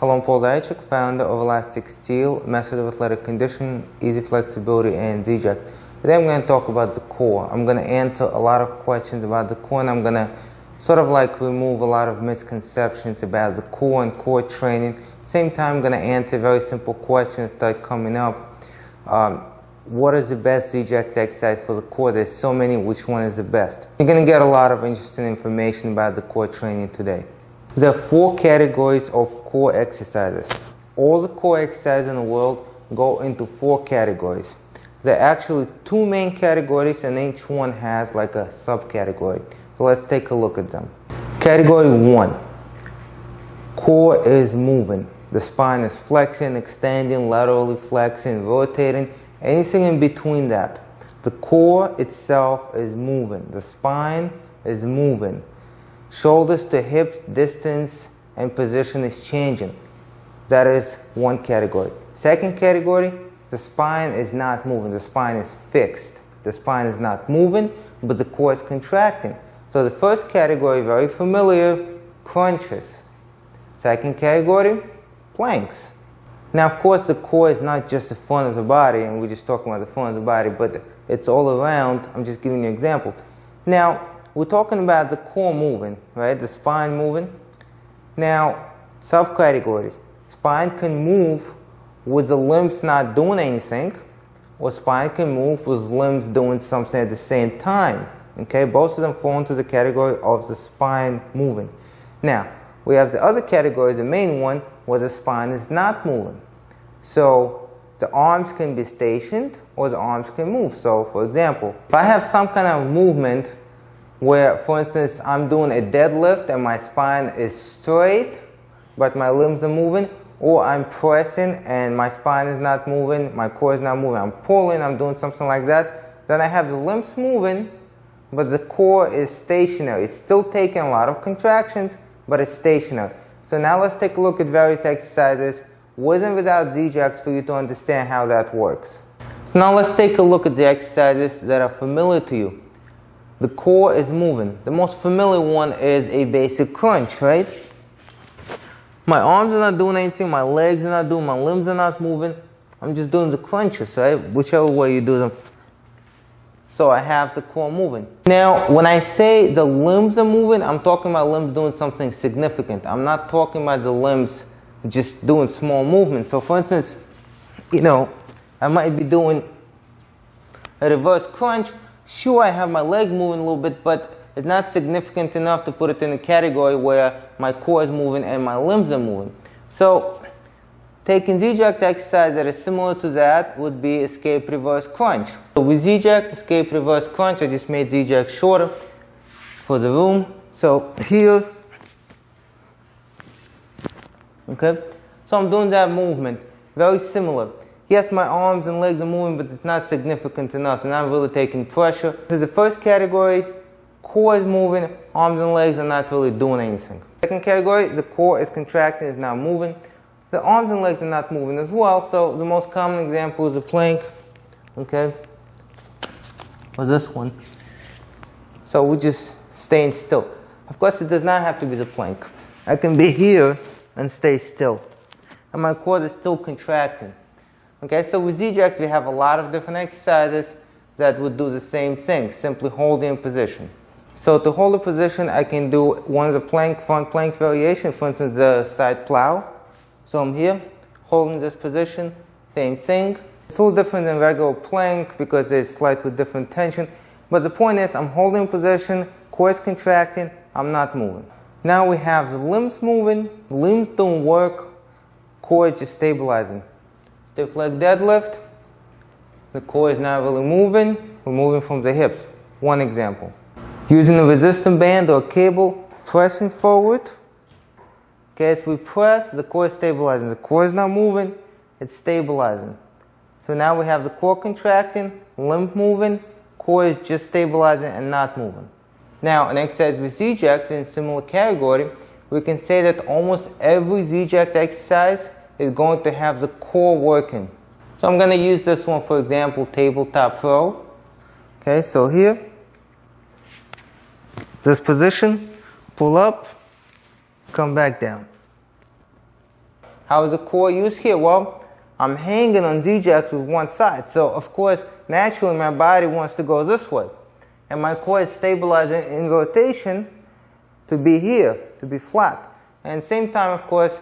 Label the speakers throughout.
Speaker 1: Hello, I'm Paul Diachik, founder of Elastic Steel, method of athletic conditioning, easy flexibility, and Z-Jack. Today I'm going to talk about the core. I'm going to answer a lot of questions about the core, and I'm going to sort of like remove a lot of misconceptions about the core and core training. At the same time, I'm going to answer very simple questions that are coming up. What is the best Z-Jack exercise for the core? There's so many. Which one is the best? You're going to get a lot of interesting information about the core training today. There are 4 categories of core exercises. All the core exercises in the world go into 4 categories. There are actually 2 main categories, and each one has like a subcategory. So let's take a look at them. Category 1. Core is moving. The spine is flexing, extending, laterally flexing, rotating, anything in between that. The core itself is moving. The spine is moving. Shoulders to hips, distance and position is changing. That is one category. Second category, the spine is not moving. The spine is fixed. The spine is not moving, but the core is contracting. So the first category, very familiar, crunches. Second category, planks. Now, of course, the core is not just the front of the body, and we're just talking about the front of the body, but it's all around. I'm just giving you an example. Now, we're talking about the core moving, right? The spine moving. Now, subcategories. Spine can move with the limbs not doing anything, or spine can move with limbs doing something at the same time. Okay, both of them fall into the category of the spine moving. Now, we have the other category, the main one, where the spine is not moving. So, the arms can be stationed, or the arms can move. So, for example, if I have some kind of movement where, for instance, I'm doing a deadlift and my spine is straight, but my limbs are moving, or I'm pressing and my spine is not moving, my core is not moving, I'm pulling, I'm doing something like that, then I have the limbs moving, but the core is stationary. It's still taking a lot of contractions, but it's stationary. So now let's take a look at various exercises with and without Z-Jacks for you to understand how that works. Now let's take a look at the exercises that are familiar to you. The core is moving. The most familiar one is a basic crunch, right? My arms are not doing anything, my legs are not doing, my limbs are not moving. I'm just doing the crunches, right? Whichever way you do them. So I have the core moving. Now, when I say the limbs are moving, I'm talking about limbs doing something significant. I'm not talking about the limbs just doing small movements. So for instance, I might be doing a reverse crunch. Sure, I have my leg moving a little bit, but it's not significant enough to put it in a category where my core is moving and my limbs are moving. So, taking Z-Jack exercise that is similar to that would be escape reverse crunch. So with Z-Jack, escape reverse crunch, I just made Z-Jack shorter for the room. So here, okay, so I'm doing that movement, very similar. Yes, my arms and legs are moving, but it's not significant enough, and I'm really taking pressure. This is the first category, core is moving, arms and legs are not really doing anything. Second category, the core is contracting, it's not moving. The arms and legs are not moving as well, so the most common example is a plank, okay, or this one. So we're just staying still. Of course, it does not have to be the plank. I can be here and stay still, and my core is still contracting. Okay, so with Z-Jack we have a lot of different exercises that would do the same thing, simply holding position. So to hold a position, I can do one of the plank, front plank variation, for instance, the side plow. So I'm here, holding this position, same thing. It's a little different than regular plank because there's slightly different tension. But the point is, I'm holding position, core is contracting, I'm not moving. Now we have the limbs moving, limbs don't work, core is just stabilizing. Stiff leg deadlift, the core is not really moving, we're moving from the hips. One example. Using a resistance band or cable, pressing forward. Okay, as we press, the core is stabilizing. The core is not moving, it's stabilizing. So now we have the core contracting, limb moving, core is just stabilizing and not moving. Now, an exercise with Z-Jacks in a similar category, we can say that almost every Z-Jack exercise is going to have the core working. So I'm going to use this one, for example, tabletop row. Okay, so here, this position, pull up, come back down. How is the core used here? Well, I'm hanging on Z-jacks with one side. So, of course, naturally my body wants to go this way. And my core is stabilizing in rotation to be here, to be flat. And at the same time, of course,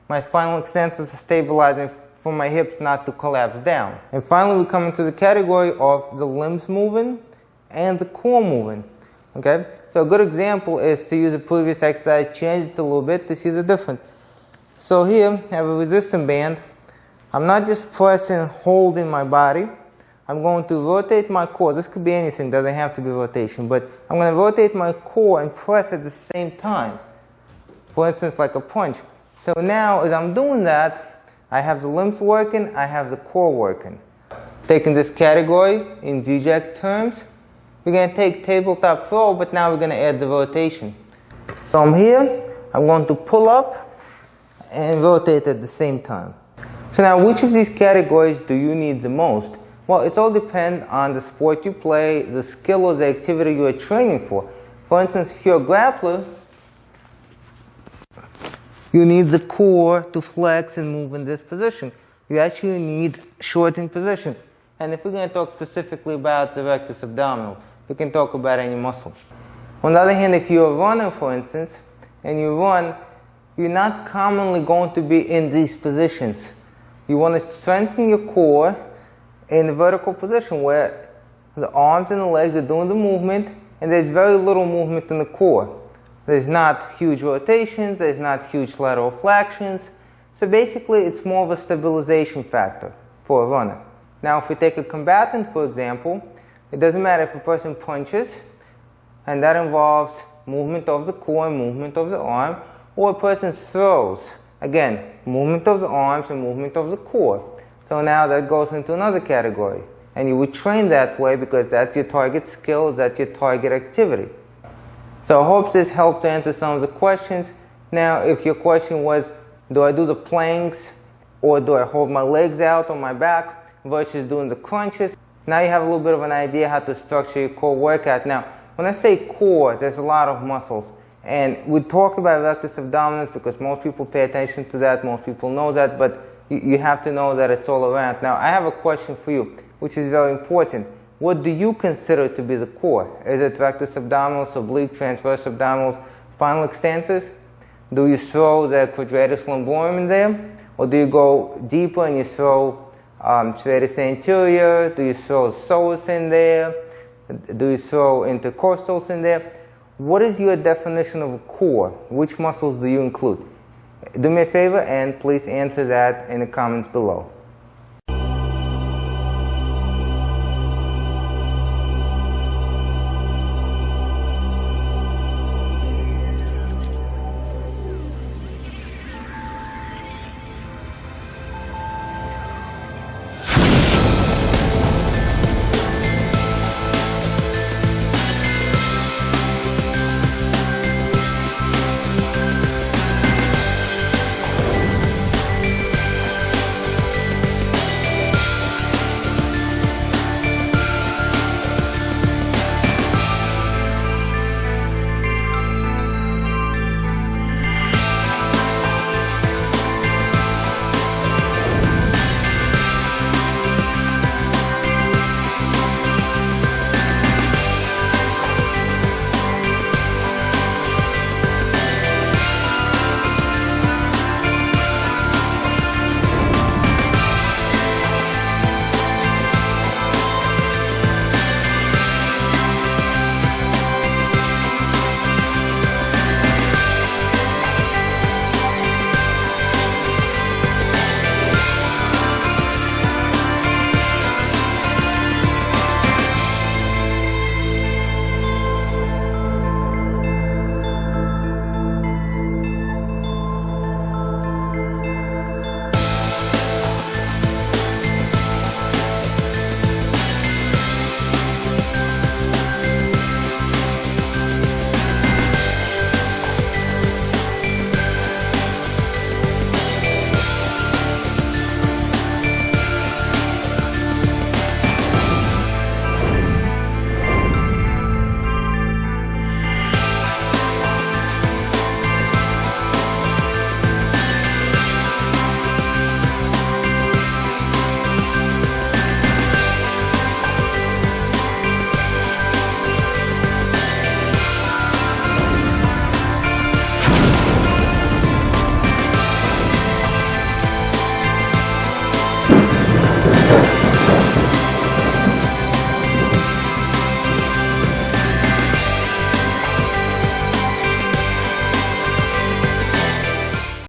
Speaker 1: my spinal extensors are stabilizing for my hips not to collapse down. And finally, we come into the category of the limbs moving and the core moving. Okay? So a good example is to use the previous exercise, change it a little bit to see the difference. So here, I have a resistance band. I'm not just pressing and holding my body. I'm going to rotate my core. This could be anything, doesn't have to be rotation, but I'm going to rotate my core and press at the same time. For instance, like a punch. So now, as I'm doing that, I have the limbs working, I have the core working. Taking this category in Z-jack terms, we're going to take tabletop throw, but now we're going to add the rotation. So I'm here, I'm going to pull up and rotate at the same time. So now, which of these categories do you need the most? Well, it all depends on the sport you play, the skill or the activity you are training for. For instance, if you're a grappler, you need the core to flex and move in this position. You actually need shortened position. And if we're going to talk specifically about the rectus abdominal, we can talk about any muscle. On the other hand, if you're a runner, for instance, and you run, you're not commonly going to be in these positions. You want to strengthen your core in the vertical position where the arms and the legs are doing the movement, and there's very little movement in the core. There's not huge rotations, there's not huge lateral flexions. So basically, it's more of a stabilization factor for a runner. Now, if we take a combatant, for example, it doesn't matter if a person punches, and that involves movement of the core and movement of the arm, or a person throws. Again, movement of the arms and movement of the core. So now that goes into another category. And you would train that way because that's your target skill, that's your target activity. So I hope this helped to answer some of the questions. Now, if your question was, do I do the planks or do I hold my legs out on my back versus doing the crunches? Now you have a little bit of an idea how to structure your core workout. Now, when I say core, there's a lot of muscles. And we talk about rectus abdominis because most people pay attention to that, most people know that, but you have to know that it's all around. Now, I have a question for you, which is very important. What do you consider to be the core? Is it rectus abdominis, oblique, transverse abdominals, spinal extensors? Do you throw the quadratus lumborum in there? Or do you go deeper and you throw serratus anterior? Do you throw psoas in there? Do you throw intercostals in there? What is your definition of a core? Which muscles do you include? Do me a favor and please answer that in the comments below.